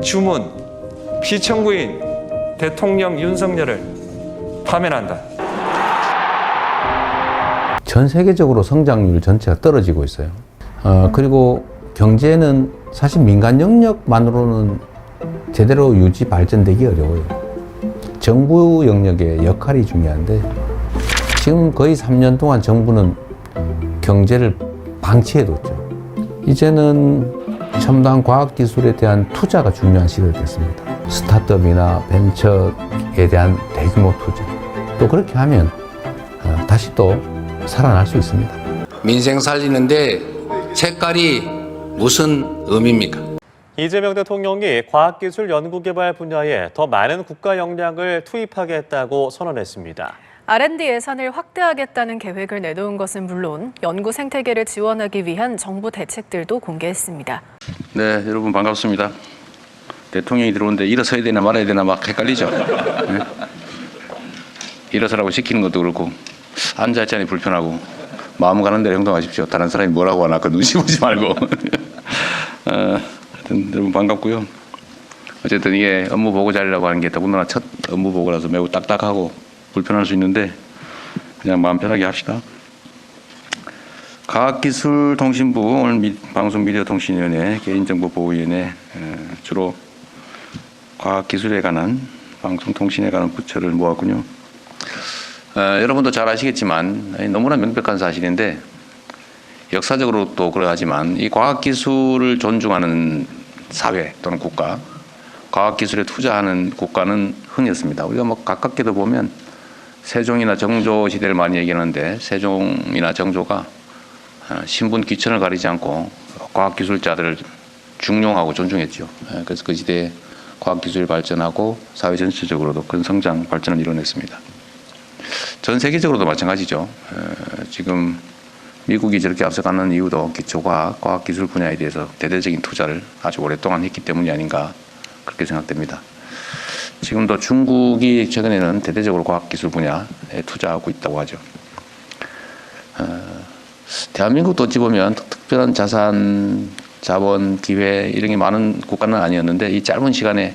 주문, 피청구인 대통령 윤석열을 파면한다. 전 세계적으로 성장률 전체가 떨어지고 있어요. 그리고 경제는 사실 민간 영역만으로는 제대로 유지 발전되기 어려워요. 정부 영역의 역할이 중요한데 지금 거의 3년 동안 정부는 경제를 방치해뒀죠. 이제는 첨단 과학기술에 대한 투자가 중요한 시대가 됐습니다. 스타트업이나 벤처에 대한 대규모 투자. 또 그렇게 하면 다시 또 살아날 수 있습니다. 민생 살리는데 색깔이 무슨 의미입니까? 이재명 대통령이 과학기술 연구개발 분야에 더 많은 국가 역량을 투입하겠다고 선언했습니다. R&D 예산을 확대하겠다는 계획을 내놓은 것은 물론 연구 생태계를 지원하기 위한 정부 대책들도 공개했습니다. 네, 여러분 반갑습니다. 대통령이 들어오는데 일어서야 되나 말아야 되나 막 헷갈리죠. 네? 일어서라고 시키는 것도 그렇고 앉아있자니 불편하고 마음 가는 대로 행동하십시오. 다른 사람이 뭐라고 하나 그 눈치 보지 말고. 하여튼 여러분 반갑고요. 어쨌든 이게 업무 보고 자리라고 하는 게 더군다나 첫 업무 보고라서 매우 딱딱하고 불편할 수 있는데 그냥 마음 편하게 합시다. 과학기술통신부 오늘 방송미디어통신위원회 개인정보보호위원회 주로 과학기술에 관한 방송통신에 관한 부처를 모았군요. 여러분도 잘 아시겠지만 너무나 명백한 사실인데 역사적으로 또 그러하지만 이 과학기술을 존중하는 사회 또는 국가, 과학기술에 투자하는 국가는 흔했습니다. 우리가 뭐 가깝게도 보면 세종이나 정조 시대를 많이 얘기하는데 세종이나 정조가 신분 귀천을 가리지 않고 과학기술자들을 중용하고 존중했죠. 그래서 그 시대에 과학기술이 발전하고 사회 전체적으로도 큰 성장 발전을 이뤄냈습니다. 전 세계적으로도 마찬가지죠. 지금 미국이 저렇게 앞서가는 이유도 기초과학, 과학기술 분야에 대해서 대대적인 투자를 아주 오랫동안 했기 때문이 아닌가 그렇게 생각됩니다. 지금도 중국이 최근에는 대대적으로 과학기술 분야에 투자하고 있다고 하죠. 대한민국도 어찌 보면 특별한 자산, 자본, 기회 이런 게 많은 국가는 아니었는데 이 짧은 시간에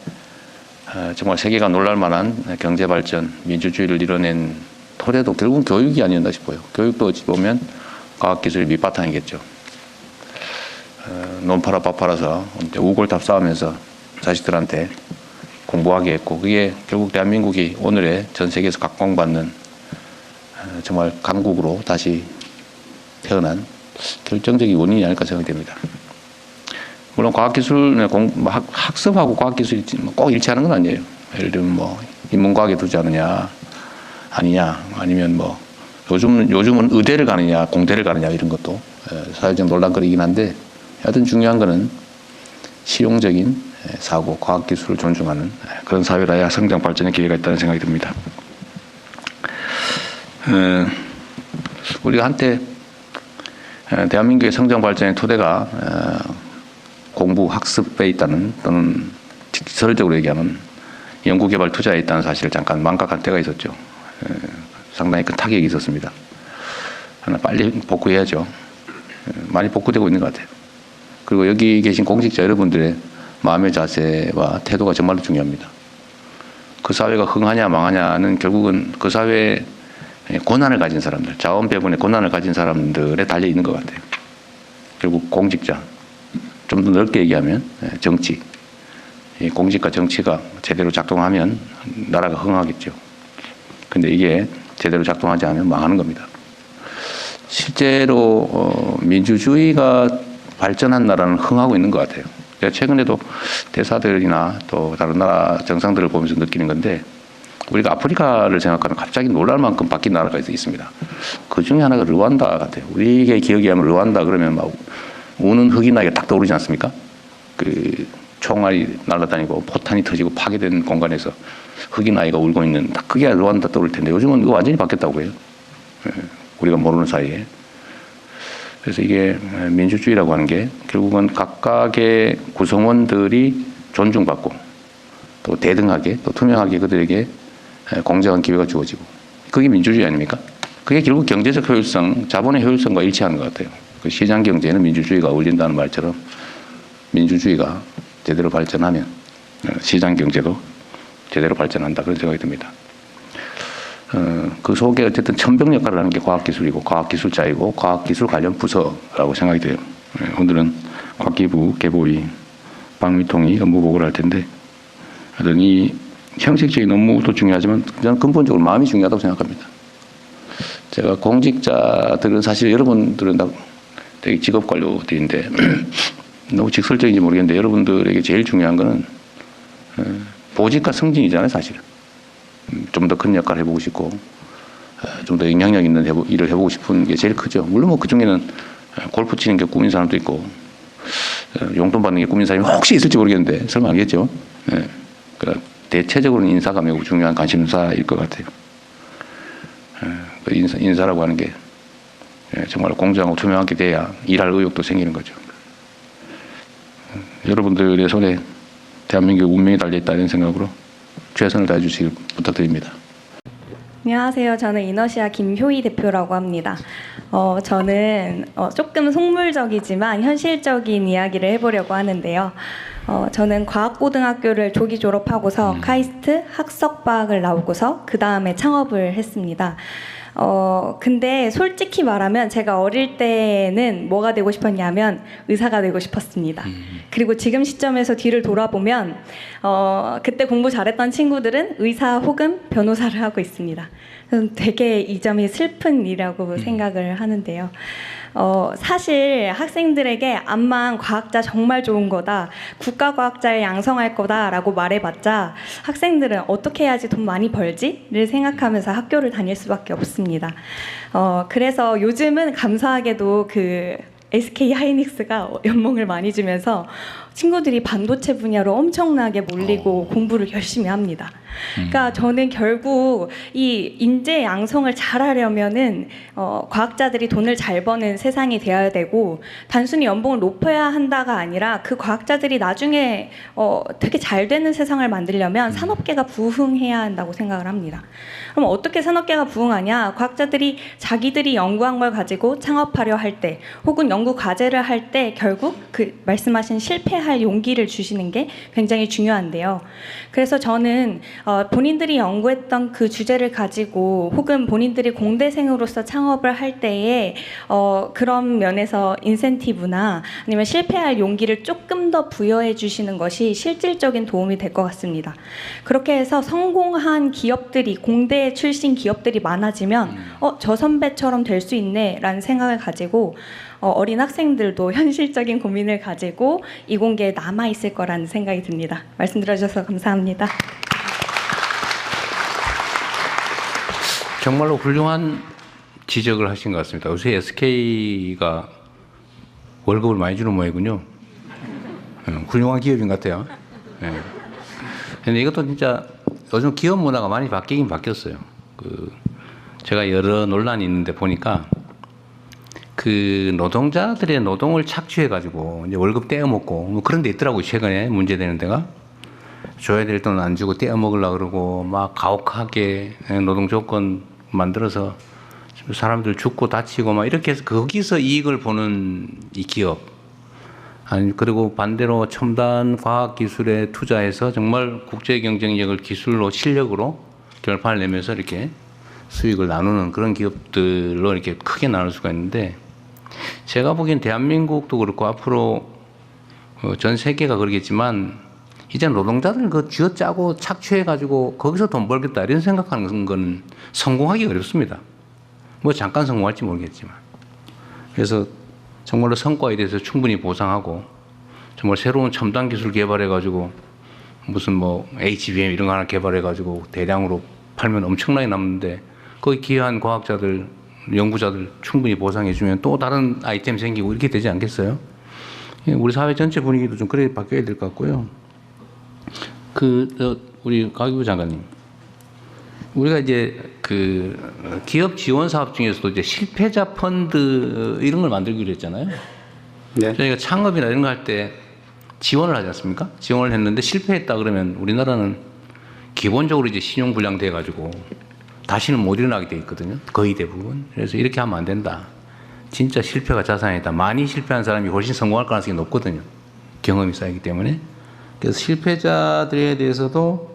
정말 세계가 놀랄 만한 경제 발전, 민주주의를 이뤄낸 토대도 결국은 교육이 아니었나 싶어요. 교육도 어찌 보면 과학기술의 밑바탕이겠죠. 논 팔아 밥 팔아서 우골탑 쌓으면서 자식들한테 공부하게 했고 그게 결국 대한민국이 오늘의 전 세계에서 각광받는 정말 강국으로 다시 태어난 결정적인 원인이 아닐까 생각됩니다. 물론 과학기술, 학습하고 과학기술이 꼭 일치하는 건 아니에요. 예를 들면 뭐 인문과학에 투자하느냐 아니냐 아니면 뭐 요즘은 의대를 가느냐 공대를 가느냐 이런 것도 사회적 논란거리이긴 한데 하여튼 중요한 거는 실용적인 사고, 과학기술을 존중하는 그런 사회라야 성장 발전의 기회가 있다는 생각이 듭니다. 우리가 한때 대한민국의 성장 발전의 토대가 공부, 학습에 있다는 또는 직설적으로 얘기하면 연구개발 투자에 있다는 사실을 잠깐 망각한 때가 있었죠. 상당히 큰 타격이 있었습니다. 하나 빨리 복구해야죠. 많이 복구되고 있는 것 같아요. 그리고 여기 계신 공직자 여러분들의 마음의 자세와 태도가 정말로 중요합니다. 그 사회가 흥하냐 망하냐는 결국은 그 사회에 고난을 가진 사람들, 자원 배분에 고난을 가진 사람들에 달려 있는 것 같아요. 결국 공직자, 좀 더 넓게 얘기하면 정치, 공직과 정치가 제대로 작동하면 나라가 흥하겠죠. 근데 이게 제대로 작동하지 않으면 망하는 겁니다. 실제로 민주주의가 발전한 나라는 흥하고 있는 것 같아요. 제가 최근에도 대사들이나 또 다른 나라 정상들을 보면서 느끼는 건데 우리가 아프리카를 생각하면 갑자기 놀랄 만큼 바뀐 나라가 있습니다. 그 중에 하나가 르완다 같아요. 우리에게 기억이 하면 르완다 그러면 막 우는 흑인 아이가 딱 떠오르지 않습니까? 그 총알이 날아다니고 포탄이 터지고 파괴된 공간에서 흑인 아이가 울고 있는 딱 그게 르완다 떠오를 텐데 요즘은 이거 완전히 바뀌었다고 해요. 우리가 모르는 사이에. 그래서 이게 민주주의라고 하는 게 결국은 각각의 구성원들이 존중받고 또 대등하게 또 투명하게 그들에게 공정한 기회가 주어지고 그게 민주주의 아닙니까? 그게 결국 경제적 효율성, 자본의 효율성과 일치하는 것 같아요. 그 시장 경제에는 민주주의가 어울린다는 말처럼 민주주의가 제대로 발전하면 시장 경제도 제대로 발전한다 그런 생각이 듭니다. 그 속에 어쨌든 천병 역할을 하는 게 과학기술이고 과학기술자이고 과학기술 관련 부서라고 생각이 돼요. 오늘은 과기부, 개보위, 방위통이 업무 보고를 할 텐데 하여튼 이 형식적인 업무도 중요하지만 저는 근본적으로 마음이 중요하다고 생각합니다. 제가 공직자들은 사실 여러분들은 다 되게 직업관료들인데 너무 직설적인지 모르겠는데 여러분들에게 제일 중요한 거는 보직과 승진이잖아요, 사실은. 좀 더 큰 역할을 해보고 싶고 좀 더 영향력 있는 일을 해보고 싶은 게 제일 크죠. 물론 뭐 그중에는 골프 치는 게 꿈인 사람도 있고 용돈 받는 게 꿈인 사람이 혹시 있을지 모르겠는데 설마 알겠죠. 그러니까 대체적으로는 인사가 매우 중요한 관심사일 것 같아요. 그 인사라고 하는 게 정말 공정하고 투명하게 돼야 일할 의욕도 생기는 거죠. 여러분들의 손에 대한민국의 운명이 달려있다 이런 생각으로 최선을 다해 주시길 부탁드립니다. 안녕하세요. 저는 이너시아 김효희 대표라고 합니다. 저는 조금 속물적이지만 현실적인 이야기를 해보려고 하는데요. 저는 과학고등학교를 조기 졸업하고서 카이스트 학석과학을 나오고서 그 다음에 창업을 했습니다. 근데 솔직히 말하면 제가 어릴 때는 뭐가 되고 싶었냐면 의사가 되고 싶었습니다. 그리고 지금 시점에서 뒤를 돌아보면 그때 공부 잘했던 친구들은 의사 혹은 변호사를 하고 있습니다. 되게 이 점이 슬픈 일이라고 생각을 하는데요. 사실 학생들에게 암만 과학자 정말 좋은 거다, 국가과학자를 양성할 거다라고 말해봤자 학생들은 어떻게 해야지 돈 많이 벌지를 생각하면서 학교를 다닐 수밖에 없습니다. 그래서 요즘은 감사하게도 그 SK 하이닉스가 연봉을 많이 주면서 친구들이 반도체 분야로 엄청나게 몰리고 공부를 열심히 합니다. 그러니까 저는 결국 이 인재 양성을 잘하려면은 과학자들이 돈을 잘 버는 세상이 되어야 되고 단순히 연봉을 높여야 한다가 아니라 그 과학자들이 나중에 되게 잘 되는 세상을 만들려면 산업계가 부흥해야 한다고 생각을 합니다. 그럼 어떻게 산업계가 부흥하냐? 과학자들이 자기들이 연구한 걸 가지고 창업하려 할 때 혹은 연구 과제를 할 때 결국 그 말씀하신 실패할 용기를 주시는 게 굉장히 중요한데요. 그래서 저는 본인들이 연구했던 그 주제를 가지고 혹은 본인들이 공대생으로서 창업을 할 때에 그런 면에서 인센티브나 아니면 실패할 용기를 조금 더 부여해 주시는 것이 실질적인 도움이 될 것 같습니다. 그렇게 해서 성공한 기업들이 공대 출신 기업들이 많아지면 저 선배처럼 될 수 있네 라는 생각을 가지고 어린 학생들도 현실적인 고민을 가지고 이공계에 남아있을 거라는 생각이 듭니다. 말씀 들어주셔서 감사합니다. 정말로 훌륭한 지적을 하신 것 같습니다. 요새 SK가 월급을 많이 주는 모양이군요. 훌륭한 기업인 것 같아요. 근데 이것도 진짜 요즘 기업 문화가 많이 바뀌긴 바뀌었어요. 제가 여러 논란이 있는데 보니까 그 노동자들의 노동을 착취해가지고 이제 월급 떼어먹고 뭐 그런 데 있더라고요. 최근에 문제되는 데가. 줘야 될 돈 안 주고 떼어먹으려고 그러고 막 가혹하게 노동 조건 만들어서 사람들 죽고 다치고 막 이렇게 해서 거기서 이익을 보는 이 기업. 아니, 그리고 반대로 첨단 과학 기술에 투자해서 정말 국제 경쟁력을 기술로 실력으로 결판을 내면서 이렇게 수익을 나누는 그런 기업들로 이렇게 크게 나눌 수가 있는데 제가 보기엔 대한민국도 그렇고 앞으로 전 세계가 그러겠지만 이제 노동자들은 그 쥐어짜고 착취해가지고 거기서 돈 벌겠다 이런 생각하는 건 성공하기 어렵습니다. 뭐 잠깐 성공할지 모르겠지만. 그래서 정말로 성과에 대해서 충분히 보상하고 정말 새로운 첨단 기술 개발해가지고 무슨 뭐 HBM 이런 거 하나 개발해가지고 대량으로 팔면 엄청나게 남는데 거기 기여한 과학자들, 연구자들 충분히 보상해주면 또 다른 아이템 생기고 이렇게 되지 않겠어요? 우리 사회 전체 분위기도 좀 그래 바뀌어야 될 것 같고요. 우리 가기부 장관님, 우리가 이제 그 기업 지원 사업 중에서도 이제 실패자 펀드 이런 걸 만들기로 했잖아요. 네. 저희가 창업이나 이런 거 할 때 지원을 하지 않습니까? 지원을 했는데 실패했다 그러면 우리나라는 기본적으로 이제 신용 불량돼 가지고 다시는 못 일어나게 돼 있거든요. 거의 대부분. 그래서 이렇게 하면 안 된다. 진짜 실패가 자산이다. 많이 실패한 사람이 훨씬 성공할 가능성이 높거든요. 경험이 쌓이기 때문에. 그래서 실패자들에 대해서도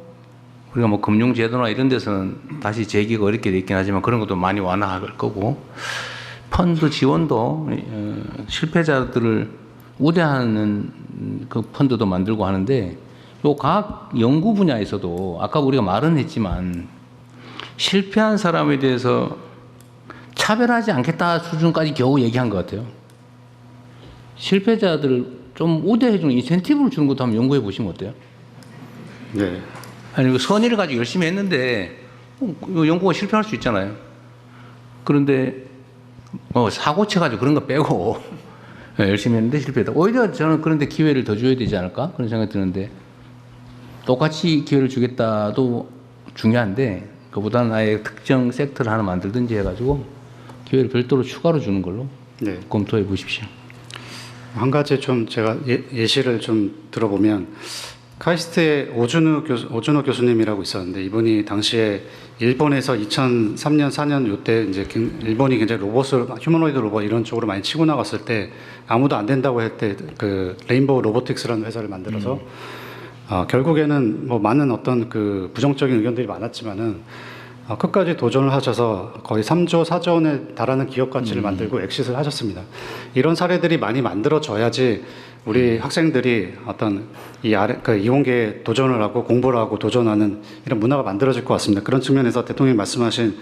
우리가 뭐 금융제도나 이런 데서는 다시 재기가 어렵게 돼 있긴 하지만 그런 것도 많이 완화할 거고 펀드 지원도 실패자들을 우대하는 그 펀드도 만들고 하는데 요 과학 연구 분야에서도 아까 우리가 말은 했지만 실패한 사람에 대해서 차별하지 않겠다 수준까지 겨우 얘기한 것 같아요. 실패자들을 좀 우대해주는 인센티브를 주는 것도 한번 연구해 보시면 어때요? 네. 아니, 선의를 가지고 열심히 했는데 연구가 실패할 수 있잖아요. 그런데 사고 쳐가지고 그런 거 빼고 열심히 했는데 실패했다. 오히려 저는 그런데 기회를 더 줘야 되지 않을까? 그런 생각이 드는데 똑같이 기회를 주겠다도 중요한데 그보다는 아예 특정 섹터를 하나 만들든지 해가지고 기회를 별도로 추가로 주는 걸로 네. 검토해 보십시오. 한 가지 좀 제가 예시를 좀 들어보면 카이스트의 오준호 교수님이라고 있었는데 이분이 당시에 일본에서 2003년 4년 요때 이제 일본이 굉장히 휴머노이드 로봇 이런 쪽으로 많이 치고 나갔을 때 아무도 안 된다고 할 때 그 레인보우 로보틱스라는 회사를 만들어서 결국에는 뭐 많은 어떤 그 부정적인 의견들이 많았지만은 끝까지 도전을 하셔서 거의 3조, 4조 원에 달하는 기업 가치를 만들고 엑싯을 하셨습니다. 이런 사례들이 많이 만들어져야지 우리 학생들이 어떤 그 이공계에 도전을 하고 공부를 하고 도전하는 이런 문화가 만들어질 것 같습니다. 그런 측면에서 대통령이 말씀하신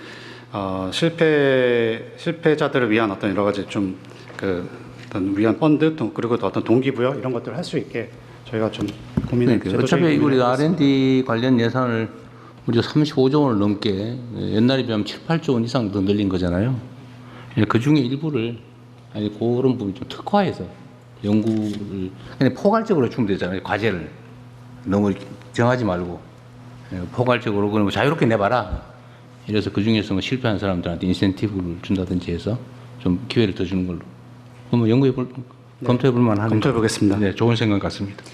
실패자들을 위한 어떤 여러 가지 좀 그 어떤 위안 펀드 그리고 또 어떤 동기부여 이런 것들을 할 수 있게 저희가 좀 고민을 어차피 우리 R&D 관련 예산을 우리가 35조 원을 넘게 옛날에 비하면 7, 8조 원 이상 더 늘린 거잖아요. 그 중에 일부를 아니 그런 부분 좀 특화해서 연구를 그냥 포괄적으로 주면 되잖아요. 과제를 너무 정하지 말고 포괄적으로 그럼 자유롭게 내봐라. 이래서 그 중에서 뭐 실패한 사람들한테 인센티브를 준다든지 해서 좀 기회를 더 주는 걸로. 그럼 검토해 볼 만한. 검토해 보겠습니다. 네, 좋은 생각 같습니다.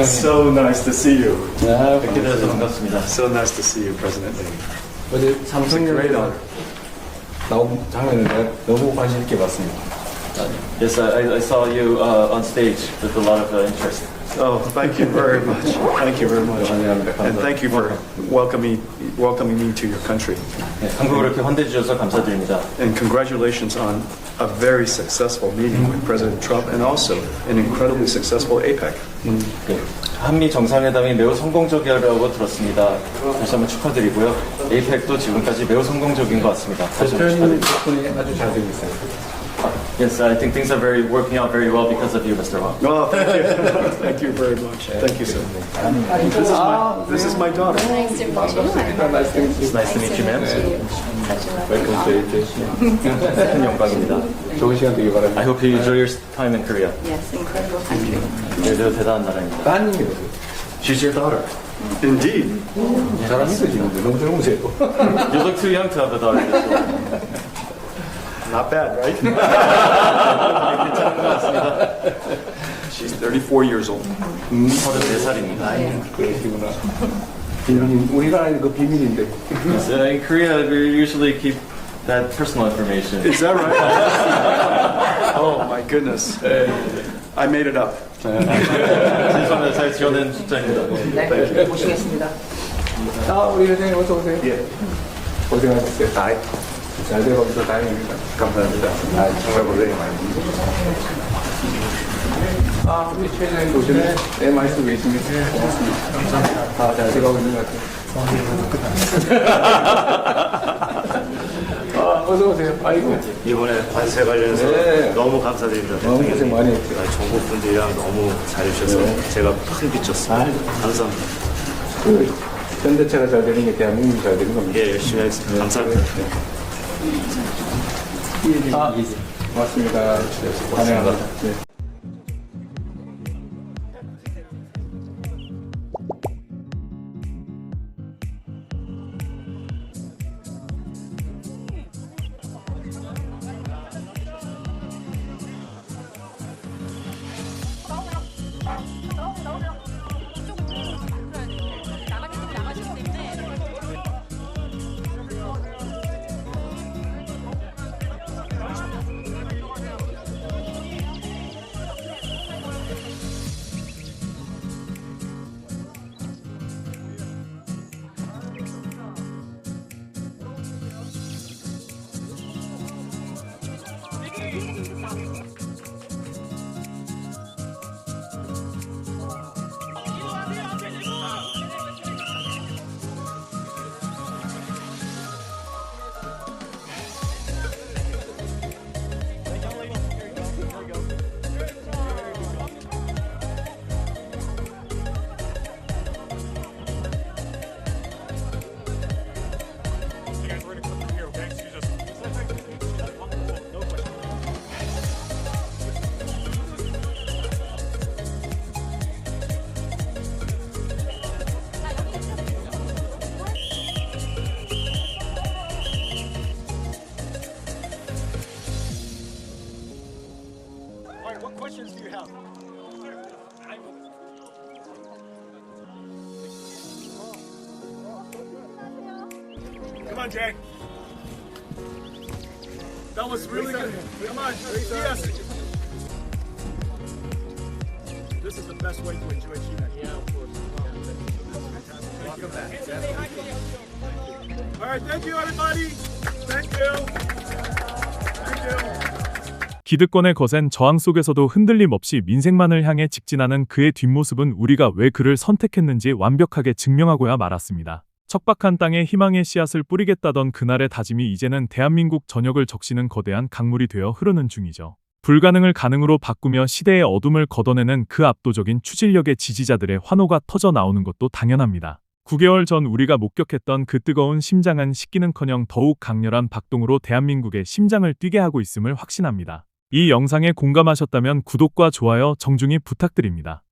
So nice to see you. 뵙게 되어서 반갑습니다. So nice to see you, President Lee. 어제 It's a 삼성역 great honor. 나온 장면을 내가 너무 관심 있게 봤습니다. Yes, I saw you on stage with a lot of interest. Oh, thank you very much. Thank you very much. And thank you for welcoming me to your country. 네, 한국을 이렇게 환대해 주셔서 감사드립니다. And congratulations on a very successful meeting with President Trump and also an incredibly successful APEC. 네, 한미 정상회담이 매우 성공적이라고 들었습니다. 다시 한번 축하드리고요. APEC도 지금까지 매우 성공적인 것 같습니다. 다시 한번 대표님 축하드립니다. 덕분에 아주 잘 되고 있어요. Yes, I think things are working out very well because of you, Mr. Wang. Oh, thank you. Thank you very much. Thank you, sir. This is my daughter. Nice to meet you. It's nice to meet you, ma'am. Welcome to it. 큰 영광입니다. 좋은 시간 되길 바랍니다. I hope you enjoy your time in Korea. Yes, incredible country. 매우 대단한 나라입니다. 따님이요. She's your daughter. Indeed. 사람 믿어지는데 너무 젊으세요. You look too young to have a daughter. Not bad, right? 괜찮은 것 같습니다. She's 34 years old. 34살입니다. 그러시구나. 비밀, 우리가 아는 그 비밀인데. Yes, in Korea, we usually keep that personal information. Is that right? Oh my goodness. I made it up. 죄송합니다. 잘 지어낸 숫자입니다. 네, 모시겠습니다. 우리 회장님 어서 오세요. 예. 고생하셨어요. 잘 되어서 다행입니다. 감사합니다. 정말 고생이 많습니다. 우리 최 회장님 오시네. 네, 말씀 계십니다. 고맙습니다. 감사합니다. 잘 돼가고 있는 것 같아요. 어서 오세요. 아이고. 이번에 관세 관련해서 네. 너무 감사드립니다. 너무 고생 많이 했죠. 전국 분들이랑 너무 잘해주셔서 제가 큰 빚졌습니다. 감사합니다. 현대차가 잘 되는 게 대한민국이 잘 되는 겁니다. 예, 열심히 하겠습니다. 감사합니다. 고맙습니다. 환영합니다. 네. on, Jay. That was really good. Come on, yes. This is the best way to enjoy China. Yeah, of course. Welcome back. All right, thank you, everybody. Thank you. Thank you. 기득권의 거센 저항 속에서도 흔들림 없이 민생만을 향해 직진하는 그의 뒷모습은 우리가 왜 그를 선택했는지 완벽하게 증명하고야 말았습니다. 척박한 땅에 희망의 씨앗을 뿌리겠다던 그날의 다짐이 이제는 대한민국 전역을 적시는 거대한 강물이 되어 흐르는 중이죠. 불가능을 가능으로 바꾸며 시대의 어둠을 걷어내는 그 압도적인 추진력의 지지자들의 환호가 터져 나오는 것도 당연합니다. 9개월 전 우리가 목격했던 그 뜨거운 심장은 식기는커녕 더욱 강렬한 박동으로 대한민국의 심장을 뛰게 하고 있음을 확신합니다. 이 영상에 공감하셨다면 구독과 좋아요 정중히 부탁드립니다.